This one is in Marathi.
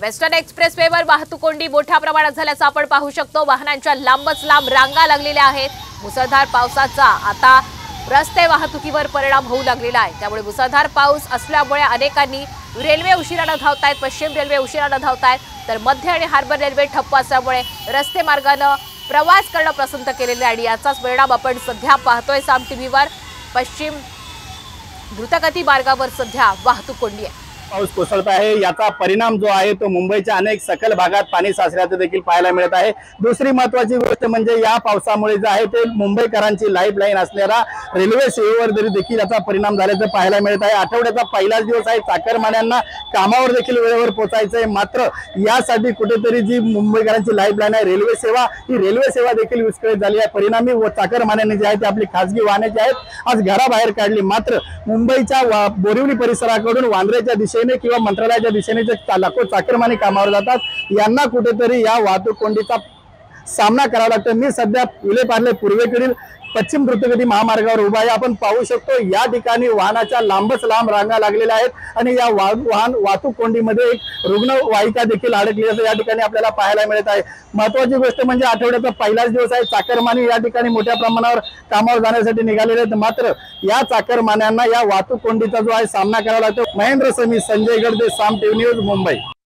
वेस्टर्न एक्सप्रेसवेवर वाहतूक कोंडी मोठ्या प्रमाणात झाल्याचं आपण पाहू शकतो। वाहनांच्या लांबच लांब रांगा लागलेल्या आहेत। मुसळधार पावसाचा आता रस्ते वाहतुकीवर परिणाम होऊ लागलेला आहे। त्यामुळे मुसळधार पाऊस असल्यामुळे अनेकांनी रेल्वे उशिराने धावतायत, पश्चिम रेल्वे उशिराने धावतायत, तर मध्य आणि हार्बर रेल्वे ठप्प असल्यामुळे रस्ते मार्गाने प्रवास करणं पसंत केलेले आहे। याचाच परिणाम आपण सध्या पाहतोय साम टीव्हीवर। पश्चिम द्रुतगती मार्गावर सध्या वाहतूक कोंडी आहे। पाऊस कोसळत आहे, याचा परिणाम जो आहे तो मुंबईच्या अनेक सखल भागात पाणी साचल्याचं देखील पाहायला मिळत आहे। दुसरी महत्त्वाची गोष्ट म्हणजे या पावसामुळे जे आहे ते मुंबईकरांची लाईफलाईन असलेला रेल्वे सेवेवर देखील याचा परिणाम झाल्याचं पाहायला मिळत आहे। आठवड्याचा पहिलाच दिवस आहे, चाकरमान्यांना कामावर देखील वेळेवर पोहोचायचं आहे, मात्र यासाठी कुठेतरी जी मुंबईकरांची लाईफलाईन आहे रेल्वे सेवा, ही रेल्वे सेवा देखील विस्कळीत झाली आहे। परिणामी चाकरमान्यांनी जे आहे ते आपली खासगी वाहने जी आहेत आज घराबाहेर काढली, मात्र मुंबईच्या बोरिवली परिसराकडून वांद्र्याच्या दिशेने किंवा मंत्रालयाच्या दिशेने जे लाखो चाकरमानी कामावर जातात, यांना कुठेतरी या वाहतूक कोंडीचा सामना करावा लागतो। मी सध्या विलेपार्ले पूर्वेकडील पश्चिम द्रुतगती महामार्गावर उभा आहे। आपण पाहू शकतो या ठिकाणी वाहनाच्या लांबच लांब रांगा लागलेल्या आहेत आणि या वाहतूक कोंडीमध्ये एक रुग्णवाहिका देखील अडकली असं या ठिकाणी आपल्याला पाहायला मिळत आहे। महत्त्वाची गोष्ट म्हणजे आठवड्याचा पहिलाच दिवस आहे, चाकरमानी या ठिकाणी मोठ्या प्रमाणावर कामावर जाण्यासाठी निघालेले आहेत, मात्र या चाकरमान्यांना या वाहतूक कोंडीचा जो आहे सामना करावा लागतो। महेंद्र समी, संजय गडदे, साम टीव्ही न्यूज, मुंबई।